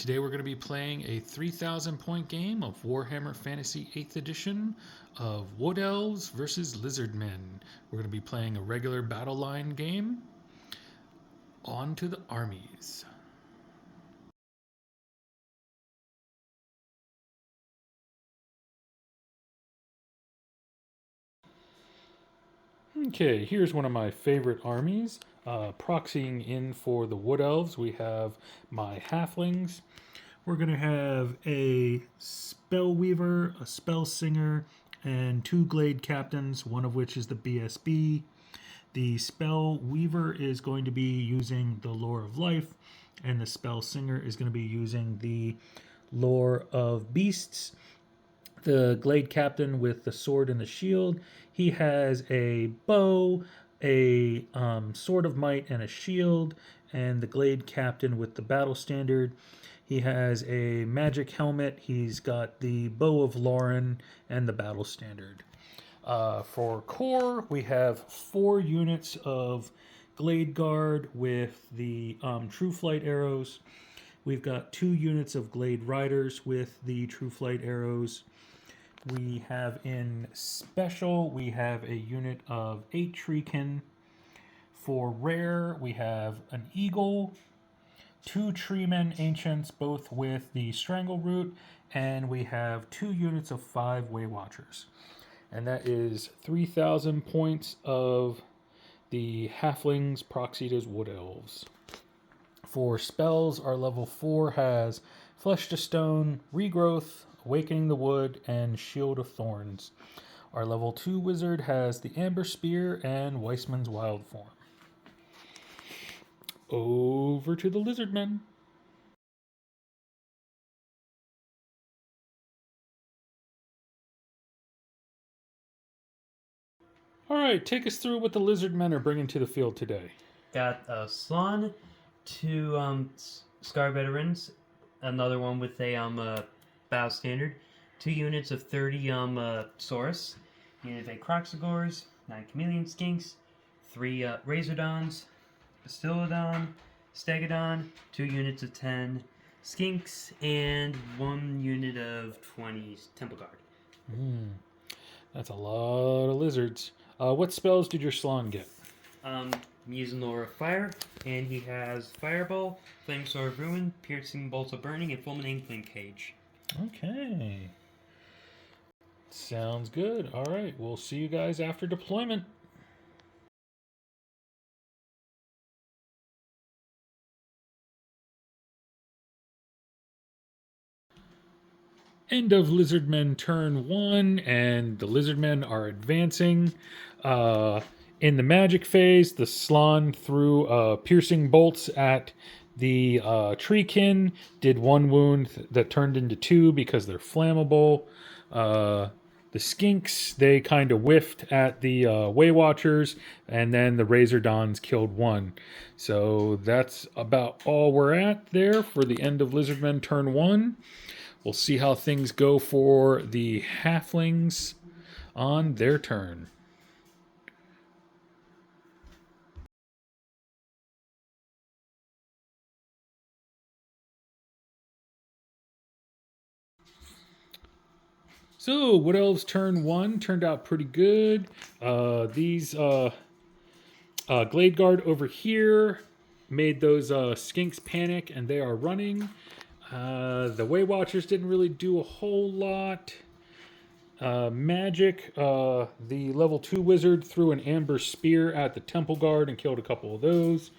Today we're going to be playing a 3,000 point game of Warhammer Fantasy 8th Edition of Wood Elves versus Lizardmen. We're going to be playing a regular battle line game. On to the armies. Okay, here's one of my favorite armies. Proxying in for the Wood Elves, we have my Halflings. We're going to have a Spell Weaver, a Spell Singer, and two Glade Captains, one of which is the BSB. The Spell Weaver is going to be using the Lore of Life, and the Spell Singer is going to be using the Lore of Beasts. The Glade Captain with the sword and the shield, he has a bow, a sword of might, and a shield. And the Glade Captain with the battle standard, he has a magic helmet, he's got the bow of Lauren, and the battle standard. For core, we have 4 units of Glade Guard with the True Flight arrows. We've got 2 units of Glade Riders with the True Flight arrows. We have in special, we have a unit of 8 Treekin. For rare, we have an Eagle, 2 Treemen Ancients, both with the Strangle Root, and we have 2 units of 5 Way Watchers. And that is 3,000 points of the Halflings proxied as Wood Elves. For spells, our level 4 has Flesh to Stone, Regrowth, Awakening the Wood, and Shield of Thorns. Our level 2 wizard has the Amber Spear and Weissman's Wild Form. Over to the Lizardmen. All right, take us through what the Lizardmen are bringing to the field today. Got Slan, 2 Scar Veterans, another one with a battle standard, 2 units of 30 Saurus, unit of 8 Croxagores, 9 Chameleon Skinks, 3 Razordons, Bastillodon, Stegodon, 2 units of 10 Skinks, and 1 unit of 20 Temple Guard. That's a lot of lizards. What spells did your Slan get? I'm using Lore of Fire, and he has Fireball, Flame Sword of Ruin, Piercing Bolts of Burning, and Fulminating Flame Cage. Okay. Sounds good. All right, we'll see you guys after deployment. End of Lizardmen Turn 1, and the Lizardmen are advancing. In the magic phase, the Slan threw piercing bolts at the Treekin, did 1 wound that turned into 2 because they're flammable. The Skinks, they kind of whiffed at the Way Watchers, and then the Razordons killed 1. So that's about all we're at there for the end of Lizardmen Turn 1. We'll see how things go for the Halflings on their turn. So, Wood Elves turn 1 turned out pretty good. These Glade Guard over here made those Skinks panic, and they are running. The Way Watchers didn't really do a whole lot. Magic, the level 2 wizard threw an Amber Spear at the Temple Guard and killed a couple of those.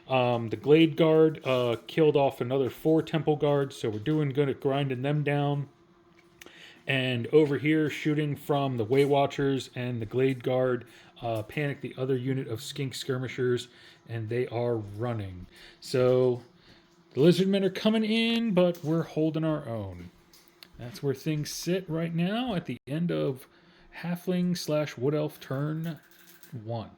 The Glade Guard killed off another 4 Temple Guards, so we're doing good at grinding them down. And over here, shooting from the Way Watchers and the Glade Guard, panicked the other unit of Skink Skirmishers, and they are running. So the Lizardmen are coming in, but we're holding our own. That's where things sit right now at the end of Halfling / Wood Elf turn 1.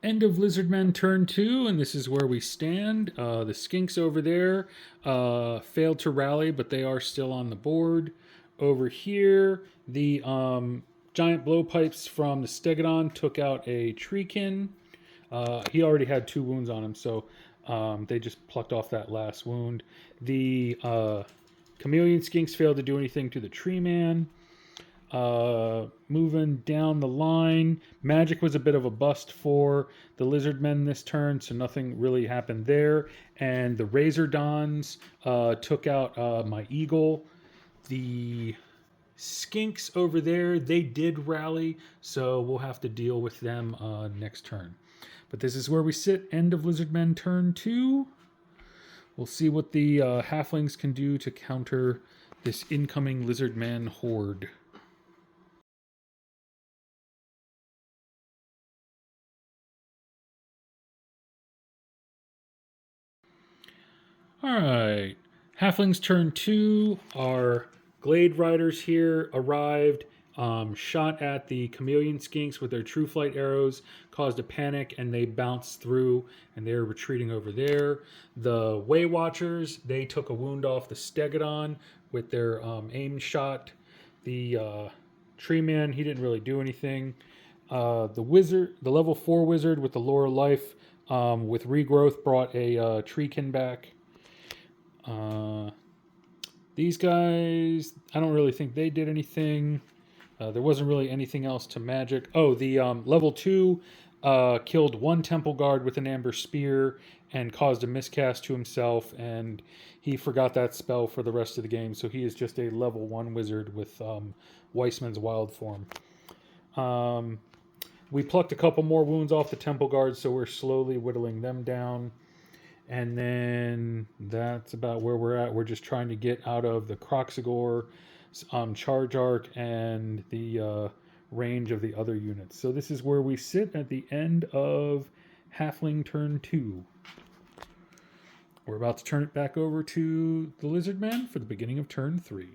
End of Lizardmen turn 2, and this is where we stand. The Skinks over there failed to rally, but they are still on the board. Over here, the giant blowpipes from the Stegodon took out a Treekin. He already had 2 wounds on him, so they just plucked off that last wound. The Chameleon Skinks failed to do anything to the Tree Man. Moving down the line, magic was a bit of a bust for the Lizardmen this turn, so nothing really happened there. And the Razordons took out my Eagle. The Skinks over there, they did rally, so we'll have to deal with them next turn. But this is where we sit. End of Lizardmen turn 2. We'll see what the Halflings can do to counter this incoming Lizardman horde. Alright, Halflings turn 2. Our Glade Riders here arrived, shot at the Chameleon Skinks with their True Flight arrows, caused a panic, and they bounced through, and they're retreating over there. The Way Watchers, they took a wound off the Stegodon with their aim shot. The Tree Man, he didn't really do anything. The level 4 Wizard with the Lore of Life with Regrowth brought a Treekin back. These guys, I don't really think they did anything. There wasn't really anything else to magic. Oh, the level 2 killed 1 Temple Guard with an Amber Spear and caused a miscast to himself, and he forgot that spell for the rest of the game, so he is just a level 1 wizard with Weissman's Wild Form. We plucked a couple more wounds off the Temple Guard, so we're slowly whittling them down. And then that's about where we're at. We're just trying to get out of the Croxagore, Charge Arc, and the range of the other units. So this is where we sit at the end of Halfling turn 2. We're about to turn it back over to the Lizardman for the beginning of turn 3.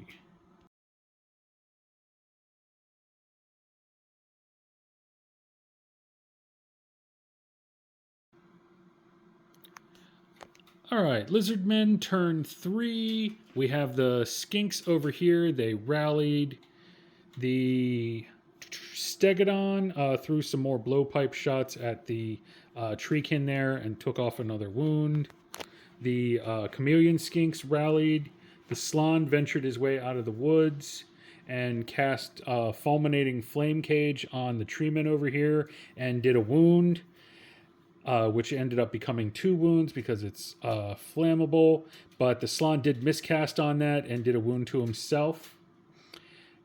All right, Lizardmen turn 3. We have the Skinks over here. They rallied. The Stegodon threw some more blowpipe shots at the Treekin there and took off another wound. The Chameleon Skinks rallied. The Slon ventured his way out of the woods and cast Fulminating Flame Cage on the Treeman over here and did a wound. Which ended up becoming 2 wounds because it's flammable. But the Slon did miscast on that and did a wound to himself.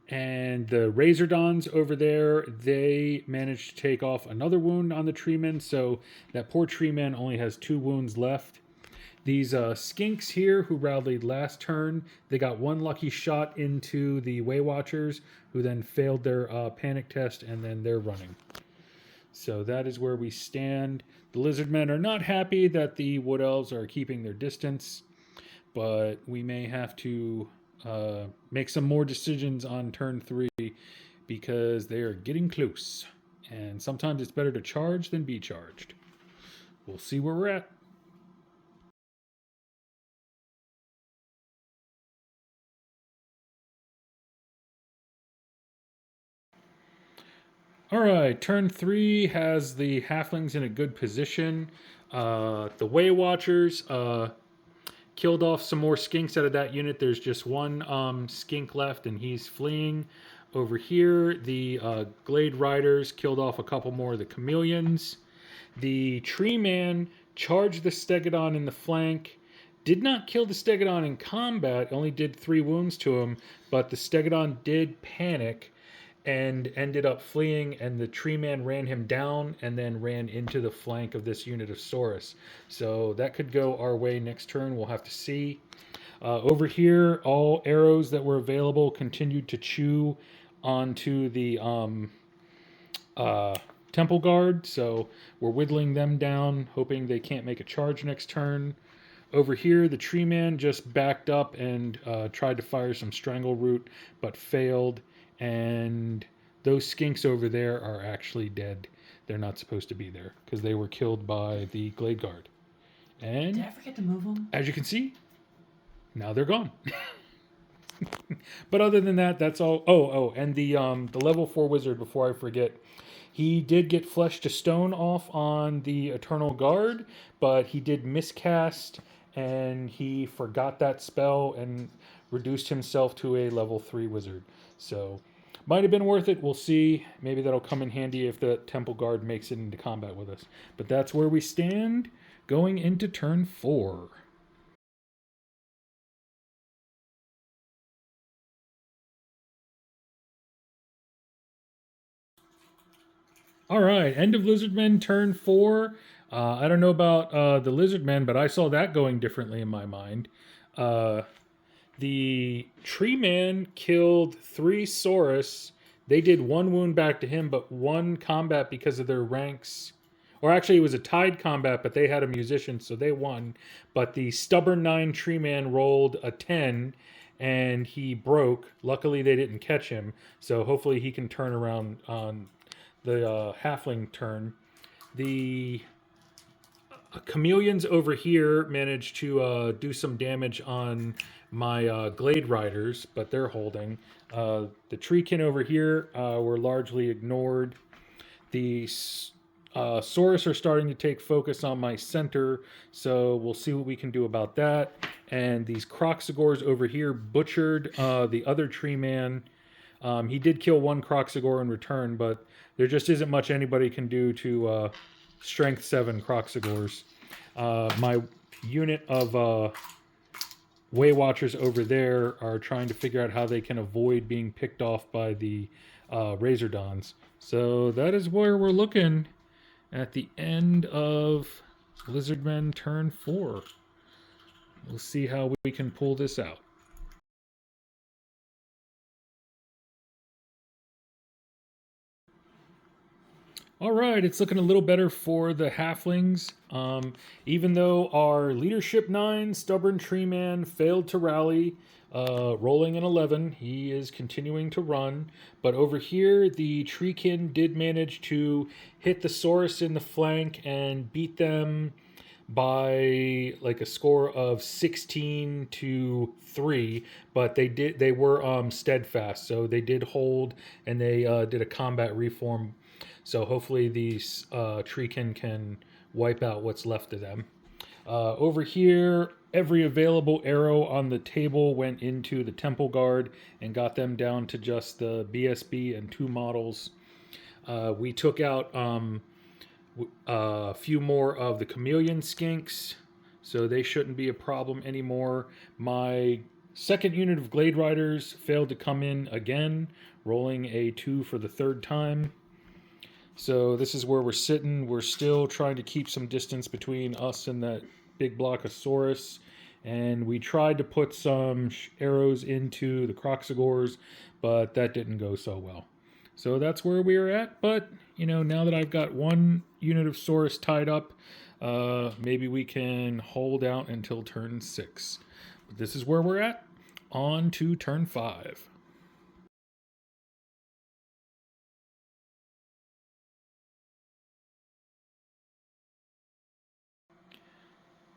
And the Razordons over there, they managed to take off another wound on the Treeman. So that poor Treeman only has 2 wounds left. These Skinks here, who rallied last turn, they got 1 lucky shot into the Way Watchers, who then failed their panic test, and then they're running. So that is where we stand. The Lizardmen are not happy that the Wood Elves are keeping their distance, but we may have to make some more decisions on turn 3 because they are getting close. And sometimes it's better to charge than be charged. We'll see where we're at. All right, turn 3 has the Halflings in a good position. The Way Watchers killed off some more Skinks out of that unit. There's just 1 Skink left, and he's fleeing. Over here, the Glade Riders killed off a couple more of the Chameleons. The Tree Man charged the Stegodon in the flank. Did not kill the Stegodon in combat, only did 3 wounds to him, but the Stegodon did panic and ended up fleeing, and the Tree Man ran him down and then ran into the flank of this unit of Saurus. So that could go our way next turn. We'll have to see. Over here, all arrows that were available continued to chew onto the Temple Guard, so we're whittling them down, hoping they can't make a charge next turn. Over here, the Tree Man just backed up and tried to fire some Strangle Root, but failed. And those Skinks over there are actually dead. They're not supposed to be there because they were killed by the Glade Guard. And Did I forget to move them? as you can see, now they're gone. But other than that, that's all. And the level 4 wizard, before I forget, he did get flesh to stone off on the Eternal Guard, but he did miscast and he forgot that spell and reduced himself to a level 3 wizard. So might have been worth it. We'll see. Maybe that'll come in handy if the Temple Guard makes it into combat with us. But that's where we stand going into turn 4. All right, end of Lizardmen turn 4. I don't know about the Lizardmen, but I saw that going differently in my mind. Uh, the Tree Man killed 3 Saurus. They did 1 wound back to him, but 1 combat because of their ranks. Or actually, it was a tied combat, but they had a musician, so they won. But the Stubborn 9 Tree Man rolled a 10, and he broke. Luckily, they didn't catch him, so hopefully he can turn around on the Halfling turn. The chameleons over here managed to do some damage on my glade riders, but they're holding. The treekin over here were largely ignored. The Saurus are starting to take focus on my center, so we'll see what we can do about that. And these Croxagors over here butchered the other tree man. He did kill 1 Croxagor in return, but there just isn't much anybody can do to strength 7 Croxagors. My unit of Way Watchers over there are trying to figure out how they can avoid being picked off by the Razordons. So that is where we're looking at the end of Lizardmen turn 4. We'll see how we can pull this out. All right, it's looking a little better for the halflings. Even though our leadership 9, Stubborn Tree Man, failed to rally, rolling an 11, he is continuing to run. But over here, the Treekin did manage to hit the Saurus in the flank and beat them by like a score of 16 to 3, but they were steadfast, so they did hold, and they did a combat reform, so hopefully these Treekin can wipe out what's left of them. Over here, every available arrow on the table went into the Temple Guard and got them down to just the BSB and 2 models. We took out a few more of the chameleon skinks, so they shouldn't be a problem anymore. My second unit of Glade Riders failed to come in again, rolling a 2 for the 3rd time. So this is where we're sitting. We're still trying to keep some distance between us and that big block of Saurus. And we tried to put some arrows into the Croxagors, but that didn't go so well. So that's where we are at. But, now that I've got 1 unit of Saurus tied up, maybe we can hold out until turn 6. But this is where we're at. On to turn 5.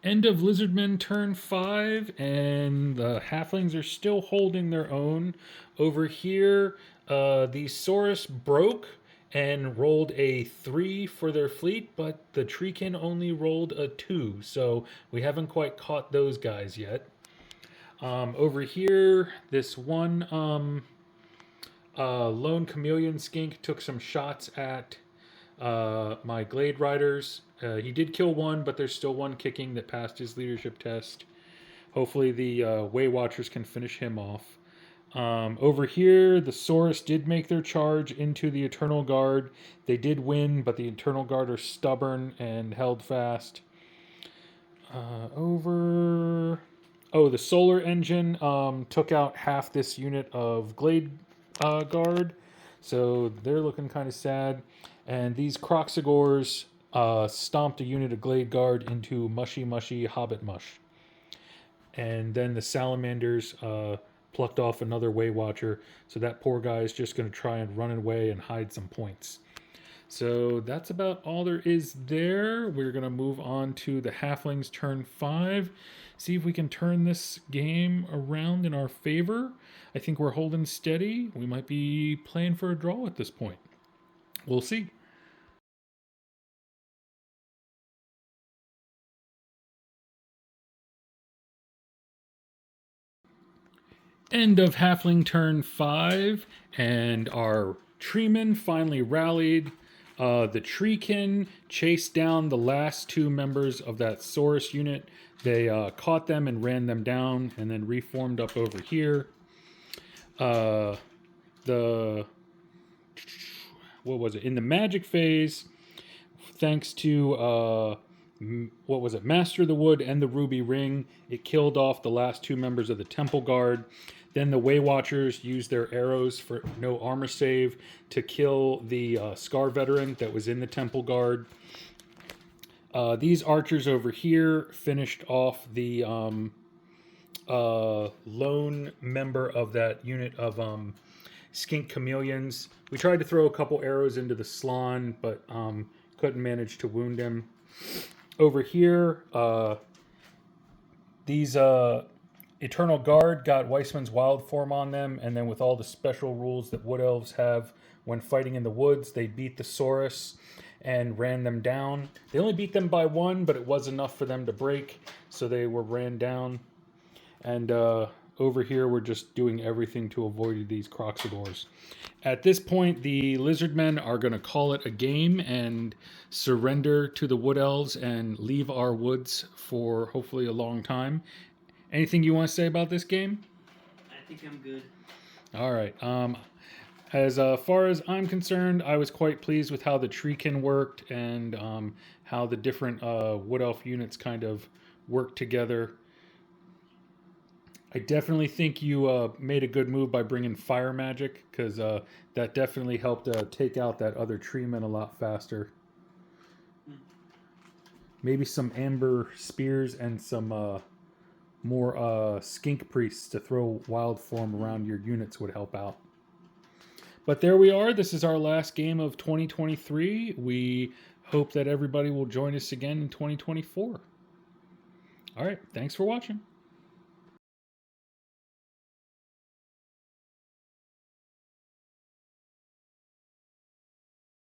End of Lizardmen turn 5, and the halflings are still holding their own. Over here, the Saurus broke and rolled a 3 for their fleet, but the Treekin only rolled a 2, so we haven't quite caught those guys yet. Over here, this one lone chameleon skink took some shots at my Glade Riders. He did kill 1, but there's still 1 kicking that passed his leadership test. Hopefully the Way Watchers can finish him off. Over here, the Saurus did make their charge into the Eternal Guard. They did win, but the Eternal Guard are stubborn and held fast. The Solar Engine took out half this unit of Glade Guard, so they're looking kind of sad. And these Croxagors stomped a unit of Glade Guard into mushy Hobbit mush. And then the Salamanders plucked off another Way Watcher, so that poor guy is just going to try and run away and hide some points. So that's about all there is there. We're going to move on to the Halflings Turn 5. See if we can turn this game around in our favor. I think we're holding steady. We might be playing for a draw at this point. We'll see. End of Halfling Turn 5, and our treemen finally rallied. The treekin chased down the last two members of that Saurus unit. They caught them and ran them down, and then reformed up over here. The what was it? In the magic phase, thanks to what was it, Master of the Wood and the Ruby Ring, it killed off the last two members of the Temple Guard. Then the Way Watchers used their arrows for no armor save to kill the Scar Veteran that was in the Temple Guard. These archers over here finished off the lone member of that unit of skink chameleons. We tried to throw a couple arrows into the Slan, but couldn't manage to wound him. Over here, these Eternal Guard got Weissman's Wild Form on them, and then with all the special rules that Wood Elves have when fighting in the woods, they beat the Saurus and ran them down. They only beat them by one, but it was enough for them to break, so they were ran down. And over here, we're just doing everything to avoid these Croxadors. At this point, the Lizardmen are going to call it a game and surrender to the Wood Elves and leave our woods for hopefully a long time. Anything you want to say about this game? I think I'm good. All right. As far as I'm concerned, I was quite pleased with how the treekin worked and how the different Wood Elf units kind of worked together. I definitely think you made a good move by bringing fire magic, because that definitely helped take out that other treeman a lot faster. Maybe some amber spears and some more skink priests to throw wild form around your units would help out. But there we are. This is our last game of 2023. We hope that everybody will join us again in 2024. All right. Thanks for watching.